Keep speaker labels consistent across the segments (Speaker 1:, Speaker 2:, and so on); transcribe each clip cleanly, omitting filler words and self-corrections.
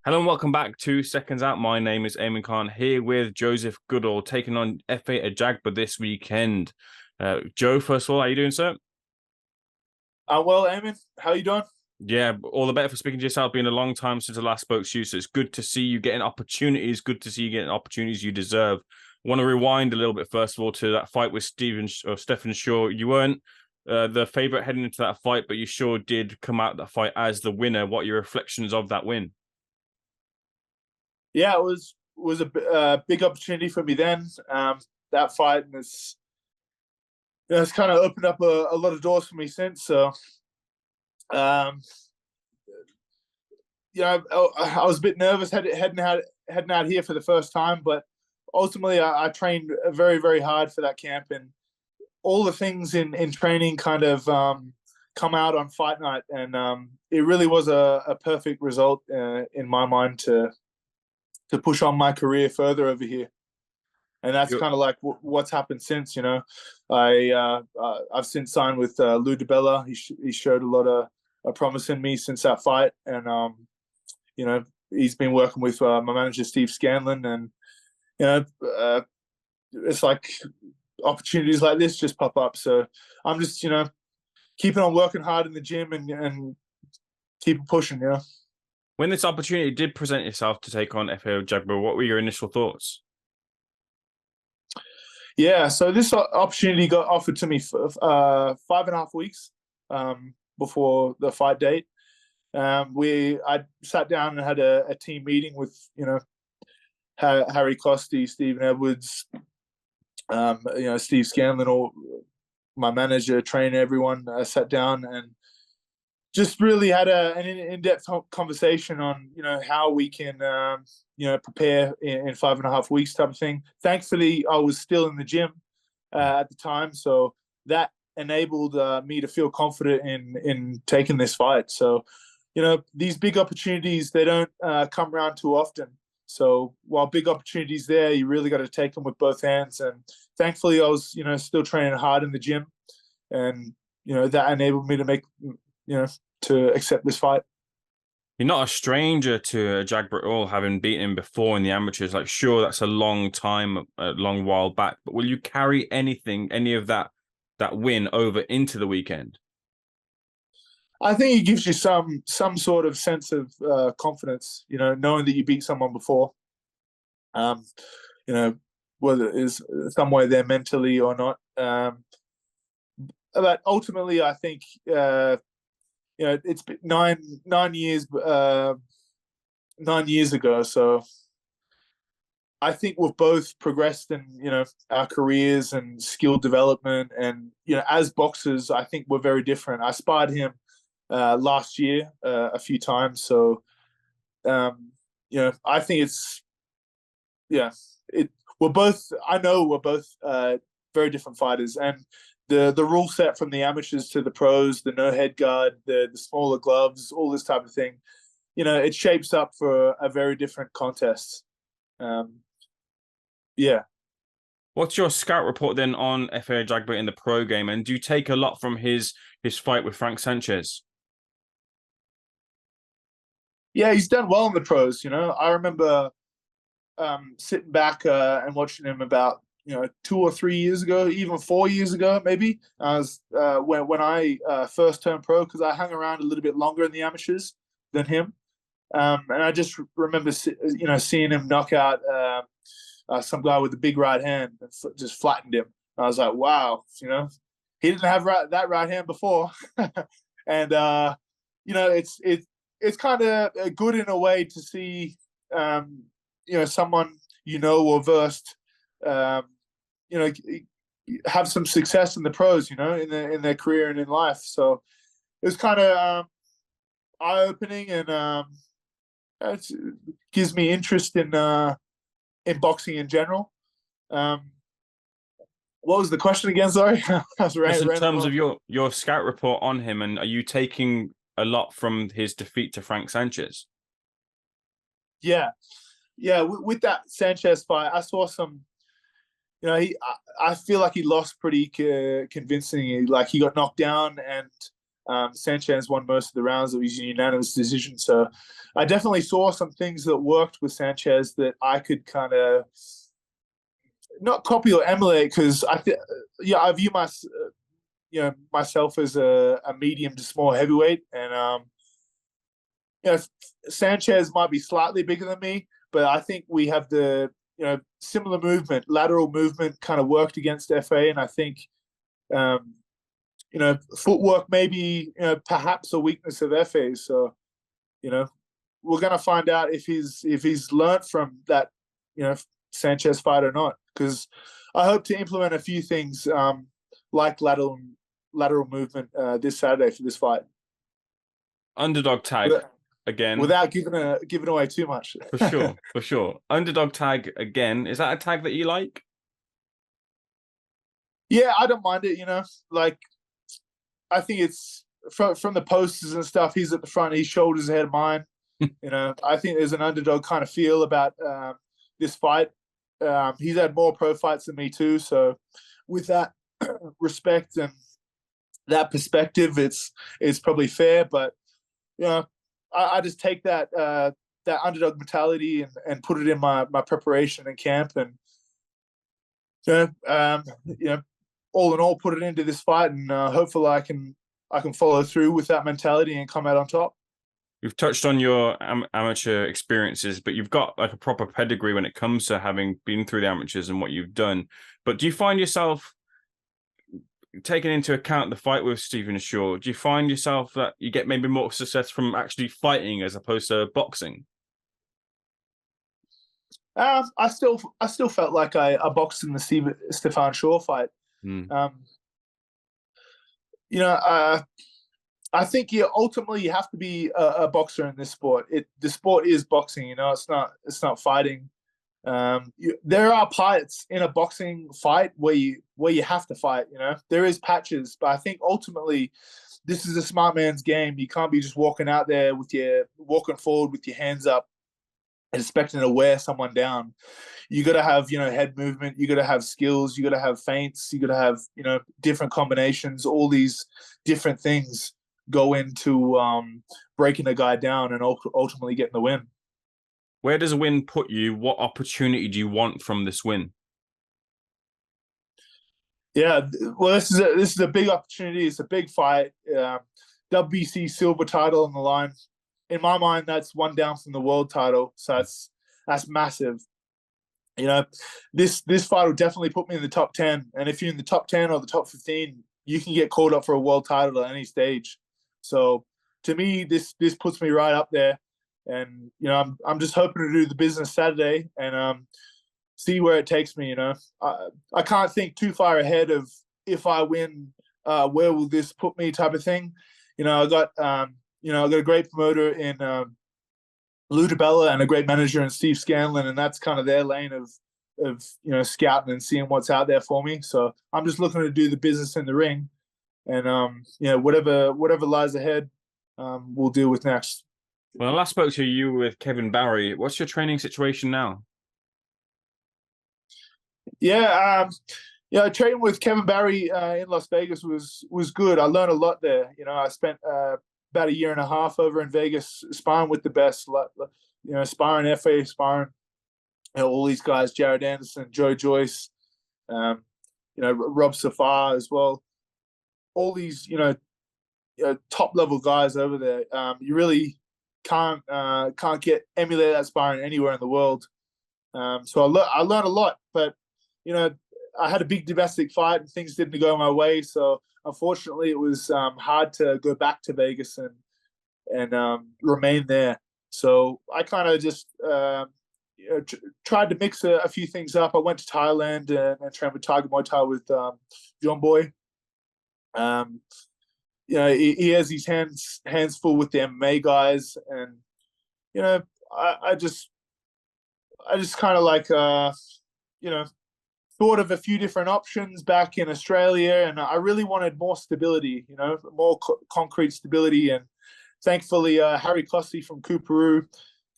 Speaker 1: Hello and welcome back to Seconds Out. My name is Ayman here with Joseph Goodall taking on Efe Ajagba this weekend. Joe, first of all, how you doing, sir?
Speaker 2: Well, Ayman, how you doing?
Speaker 1: Yeah, all the better for speaking to yourself. Been a long time since I last spoke to you, so it's good to see you getting opportunities. Good to see you getting opportunities you deserve. Want to rewind a little bit first of all to that fight with Stephen Shaw. You weren't the favorite heading into that fight, but you sure did come out that fight as the winner. What are your reflections of that win?
Speaker 2: Yeah, it was a big opportunity for me then. That fight, and it's kind of opened up a lot of doors for me since. So, um, I was a bit nervous heading out here for the first time, but ultimately, I trained very very hard for that camp, and all the things in training kind of come out on fight night, and it really was a perfect result in my mind to push on my career further over here. And that's kind of like what's happened since. I've since signed with Lou DiBella. He showed a lot of promise in me since that fight, and he's been working with my manager Steve Scanlon, and you know it's like opportunities like this just pop up. So I'm just keeping on working hard in the gym and keep pushing.
Speaker 1: When this opportunity did present itself to take on Efe Ajagba, what were your initial thoughts?
Speaker 2: Yeah, so this opportunity got offered to me for 5.5 weeks before the fight date. I sat down and had a team meeting with Harry Costy, Stephen Edwards, Steve Scanlon, or my manager, trainer, everyone sat down and just really had an in-depth conversation on how we can prepare in 5.5 weeks type of thing. Thankfully, I was still in the gym at the time, so that enabled me to feel confident in taking this fight. So these big opportunities, they don't come around too often. So while big opportunities there, you really got to take them with both hands. And thankfully, I was still training hard in the gym, and that enabled me to make to accept this fight.
Speaker 1: You're not a stranger to Jagber at all, having beaten him before in the amateurs. Like, sure, that's a long time, a long while back. But will you carry any of that win over into the weekend?
Speaker 2: I think it gives you some sort of sense of confidence, knowing that you beat someone before. Um, whether it is somewhere there mentally or not. But ultimately, I think it's been 9 years 9 years ago. So I think we've both progressed in our careers and skill development, and as boxers, I think we're very different. I sparred him last year a few times, so I think it's yeah it we're both I know we're both very different fighters, and the rule set from the amateurs to the pros, the no head guard, the smaller gloves, all this type of thing, it shapes up for a very different contest. Um, yeah.
Speaker 1: What's your scout report then on Efe Ajagba in the pro game? And do you take a lot from his fight with Frank Sanchez?
Speaker 2: Yeah, he's done well in the pros. I remember sitting back and watching him about 2 or 3 years ago, even 4 years ago, maybe. I was when I first turned pro, because I hung around a little bit longer in the amateurs than him, and I just remember seeing him knock out some guy with a big right hand and just flattened him. I was like, wow, he didn't have that right hand before, and it's kind of good in a way to see someone or versed um, have some success in the pros, in their career and in life. So it was kind of eye opening, and it gives me interest in boxing in general. Um, what was the question again? Sorry, I was
Speaker 1: Just in
Speaker 2: random.
Speaker 1: terms of your scout report on him, and are you taking a lot from his defeat to Frank Sanchez?
Speaker 2: Yeah, yeah. With that Sanchez fight, I saw some. I feel like he lost pretty convincingly. Like, he got knocked down, and Sanchez won most of the rounds. It was a unanimous decision. So I definitely saw some things that worked with Sanchez that I could kind of not copy or emulate, because I view myself as a medium to small heavyweight, and Sanchez might be slightly bigger than me, but I think we have the similar movement, lateral movement, kind of worked against Efe, and I think footwork maybe perhaps a weakness of Efe. So we're gonna find out if he's learnt from that Sanchez fight or not, because I hope to implement a few things like lateral movement this Saturday for this fight.
Speaker 1: Underdog tag again,
Speaker 2: without giving away too much.
Speaker 1: For sure. Underdog tag again. Is that a tag that you like?
Speaker 2: Yeah, I don't mind it. Like, I think it's from the posters and stuff. He's at the front. He's shoulders ahead of mine. I think there's an underdog kind of feel about this fight. He's had more pro fights than me too. So with that respect and that perspective, it's probably fair. But I just take that underdog mentality and put it in my preparation in camp, and all in all, put it into this fight, and hopefully I can follow through with that mentality and come out on top.
Speaker 1: You've touched on your amateur experiences, but you've got like a proper pedigree when it comes to having been through the amateurs and what you've done. But do you find yourself, taking into account the fight with Stephen Shaw, do you find yourself that you get maybe more success from actually fighting as opposed to boxing?
Speaker 2: I still felt like I boxed in the Stefan Shaw fight. I think ultimately you have to be a boxer in this sport. The sport is boxing. It's not fighting. There are parts in a boxing fight where you have to fight. There is patches, but I think ultimately this is a smart man's game. You can't be just walking out there walking forward with your hands up and expecting to wear someone down. You got to have head movement. You got to have skills. You got to have feints. You got to have different combinations. All these different things go into breaking a guy down and ultimately getting the win.
Speaker 1: Where does a win put you? What opportunity do you want from this win?
Speaker 2: Yeah, well, this is a big opportunity. It's a big fight. WBC silver title on the line. In my mind, that's one down from the world title. So that's massive. This fight will definitely put me in the top 10. And if you're in the top 10 or the top 15, you can get called up for a world title at any stage. So to me, this puts me right up there. And I'm just hoping to do the business Saturday and see where it takes me. I can't think too far ahead of, if I win, where will this put me, type of thing. I got a great promoter in Lou DiBella and a great manager in Steve Scanlon, and that's kind of their lane of scouting and seeing what's out there for me. So I'm just looking to do the business in the ring, and whatever lies ahead, we'll deal with next.
Speaker 1: When I last spoke to you with Kevin Barry, what's your training situation now?
Speaker 2: Yeah, training with Kevin Barry in Las Vegas was good. I learned a lot there. I spent about a year and a half over in Vegas sparring with the best. Sparring Efe, sparring all these guys, Jared Anderson, Joe Joyce, Rob Safar as well. All these top level guys over there. You really can't emulate that sparring anywhere in the world. So I learned a lot, but I had a big domestic fight and things didn't go my way. So unfortunately, it was hard to go back to Vegas and remain there. So I kind of just tried to mix a few things up. I went to Thailand and trained with Tiger Muay Thai with John Boy. He has his hands full with the MMA guys, and I just kind of like thought of a few different options back in Australia, and I really wanted more stability, more concrete stability. And thankfully, Harry Cossie from Cooperoo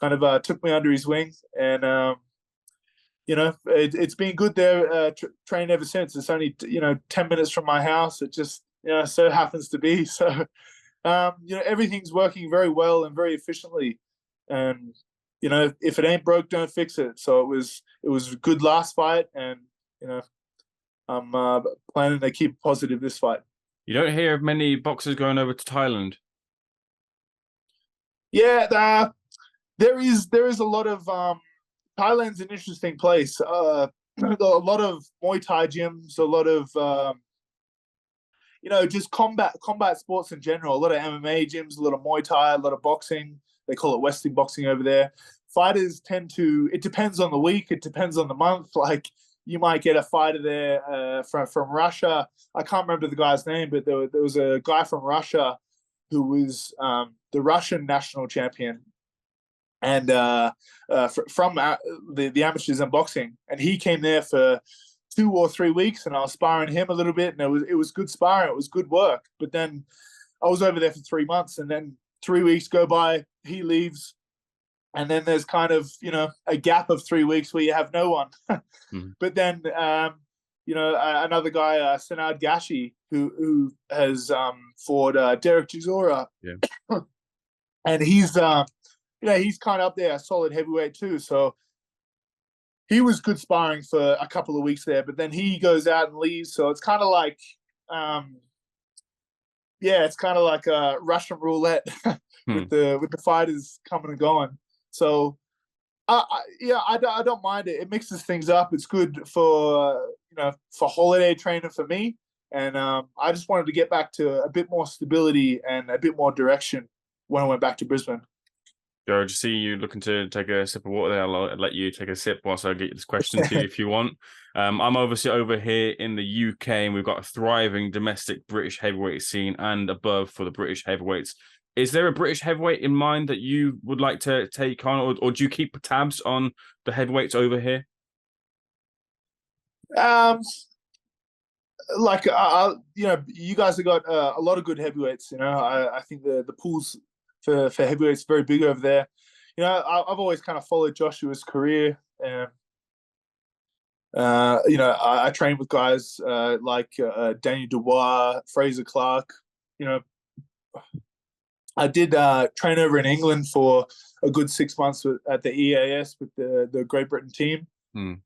Speaker 2: kind of took me under his wing, and it's been good there. Trained ever since. It's only 10 minutes from my house. It just so happens to be. So, everything's working very well and very efficiently. And, if it ain't broke, don't fix it. So it was a good last fight. And, I'm planning to keep positive this fight.
Speaker 1: You don't hear of many boxers going over to Thailand.
Speaker 2: Yeah, there is a lot of Thailand's an interesting place. A lot of Muay Thai gyms, a lot of just combat sports in general. A lot of MMA gyms, a lot of Muay Thai, a lot of boxing. They call it Western boxing over there. Fighters tend to. It depends on the week. It depends on the month. Like you might get a fighter there from Russia. I can't remember the guy's name, but there was a guy from Russia who was the Russian national champion, and from the amateurs in boxing, and he came there for 2 or 3 weeks, and I was sparring him a little bit, and it was good sparring, it was good work. But then I was over there for 3 months, and then 3 weeks go by, he leaves, and then there's kind of a gap of 3 weeks where you have no one. But then another guy, Sanad Gashi, who has fought Derek Chisora, and he's he's kind of up there, a solid heavyweight too. So he was good sparring for a couple of weeks there, but then he goes out and leaves. So it's kind of like, it's kind of like a Russian roulette with the fighters coming and going. So, I don't mind it. It mixes things up. It's good for for holiday training for me, and I just wanted to get back to a bit more stability and a bit more direction when I went back to Brisbane.
Speaker 1: Joe, just see you looking to take a sip of water there. I'll let you take a sip whilst I get this question to you if you want. I'm obviously over here in the UK, and we've got a thriving domestic British heavyweight scene and above for the British heavyweights. Is there a British heavyweight in mind that you would like to take on, or do you keep tabs on the heavyweights over here?
Speaker 2: You guys have got a lot of good heavyweights. I think the pools for heavyweights very big over there. I've always kind of followed Joshua's career, and I trained with guys like Daniel Dubois, Fraser Clark. I did train over in England for a good 6 months at the EAS with the Great Britain team.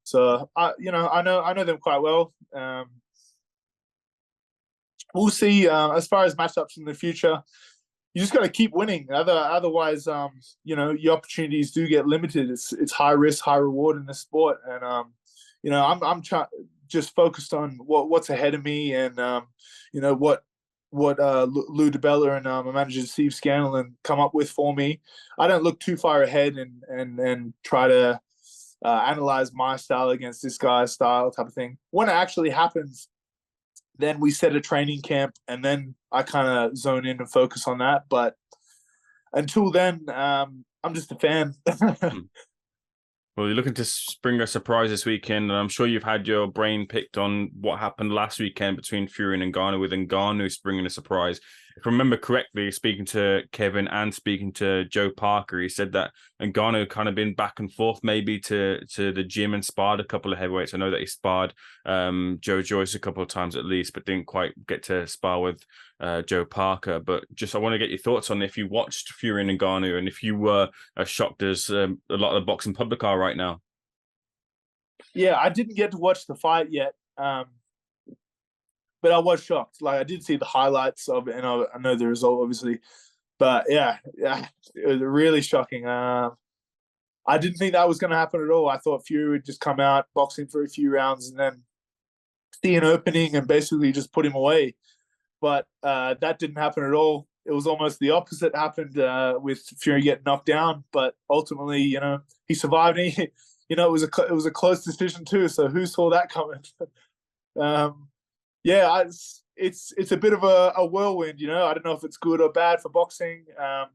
Speaker 2: So I know them quite well. We'll see. As far as matchups in the future, you just got to keep winning. Otherwise, your opportunities do get limited. It's high risk, high reward in this sport, and I'm just focused on what's ahead of me, and what Lou DeBella and my manager Steve Scanlon come up with for me. I don't look too far ahead and try to analyze my style against this guy's style type of thing. When it actually happens, then we set a training camp, and then I kind of zone in and focus on that. But until then, I'm just a fan.
Speaker 1: Well, you're looking to spring a surprise this weekend, and I'm sure you've had your brain picked on what happened last weekend between Fury and Ngannou, with Ngannou springing a surprise. If I remember correctly, speaking to Kevin and speaking to Joe Parker, he said that Ngannou kind of been back and forth maybe to the gym and sparred a couple of heavyweights. I know that he sparred Joe Joyce a couple of times at least, but didn't quite get to spar with Joe Parker. But just I want to get your thoughts on if you watched Fury and Ngannou, and if you were as shocked as a lot of the boxing public are right now.
Speaker 2: Yeah, I didn't get to watch the fight yet, but I was shocked. Like, I did see the highlights of it, and I know the result, obviously. But yeah, it was really shocking. I didn't think that was going to happen at all. I thought Fury would just come out boxing for a few rounds and then see an opening and basically just put him away. But that didn't happen at all. It was almost the opposite happened with Fury getting knocked down. But ultimately, he survived. And it was a close decision too. So who saw that coming? It's a bit of a whirlwind. I don't know if it's good or bad for boxing. A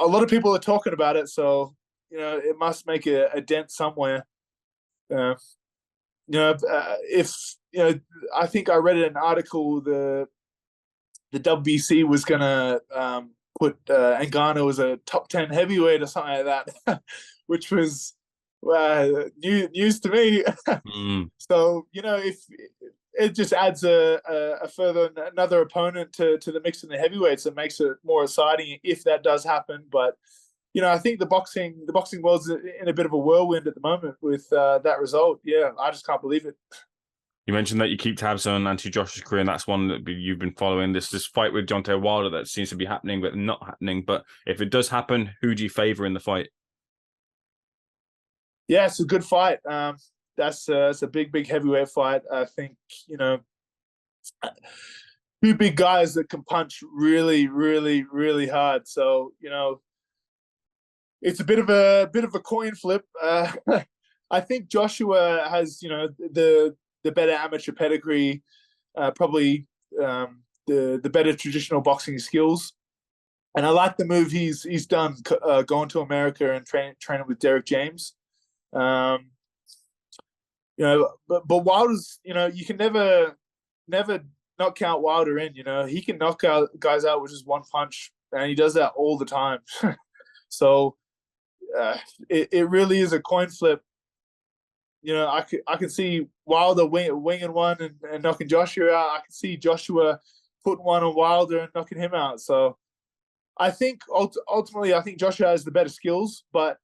Speaker 2: lot of people are talking about it, so it must make a dent somewhere. I think I read an article the WBC was gonna put Ngannou as a top 10 heavyweight or something like that, which was news to me. So it just adds a further another opponent to the mix in the heavyweights. It makes it more exciting if that does happen. But I think the boxing world's in a bit of a whirlwind at the moment with that result. Yeah, I just can't believe it.
Speaker 1: You mentioned that you keep tabs on Anthony Joshua's career, and that's one that you've been following. This fight with Deontay Wilder that seems to be happening, but not happening. But if it does happen, who do you favor in the fight?
Speaker 2: Yeah, it's a good fight. It's a big heavyweight fight. I think two big guys that can punch really, really, really hard. So it's a bit of a coin flip. I think Joshua has the better amateur pedigree, probably the better traditional boxing skills, and I like the move he's done going to America and training with Derek James. But Wilder's, you can never not count Wilder in. He can knock out guys out with just one punch, and he does that all the time. So it really is a coin flip. I can see Wilder winging one and knocking Joshua out. I can see Joshua putting one on Wilder and knocking him out. So I think ultimately, I think Joshua has the better skills, but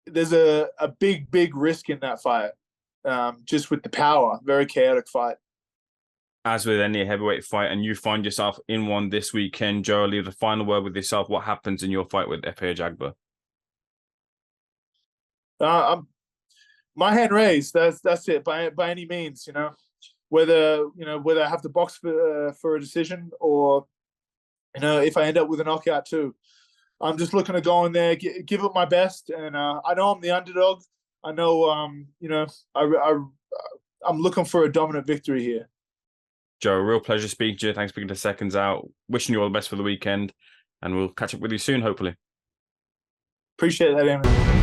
Speaker 2: there's a big risk in that fight, just with the power. Very chaotic fight.
Speaker 1: As with any heavyweight fight, and you find yourself in one this weekend, Joe, I'll leave the final word with yourself. What happens in your fight with Efe Ajagba? My hand raised. That's it. By any means, whether I have to box for a decision or if I end up with a knockout too. I'm just looking to go in there, give it my best, and I know I'm the underdog. I know I'm looking for a dominant victory here. Joe, a real pleasure speaking to you. Thanks for speaking to Seconds Out. Wishing you all the best for the weekend, and we'll catch up with you soon, hopefully.
Speaker 2: Appreciate that, Ayman.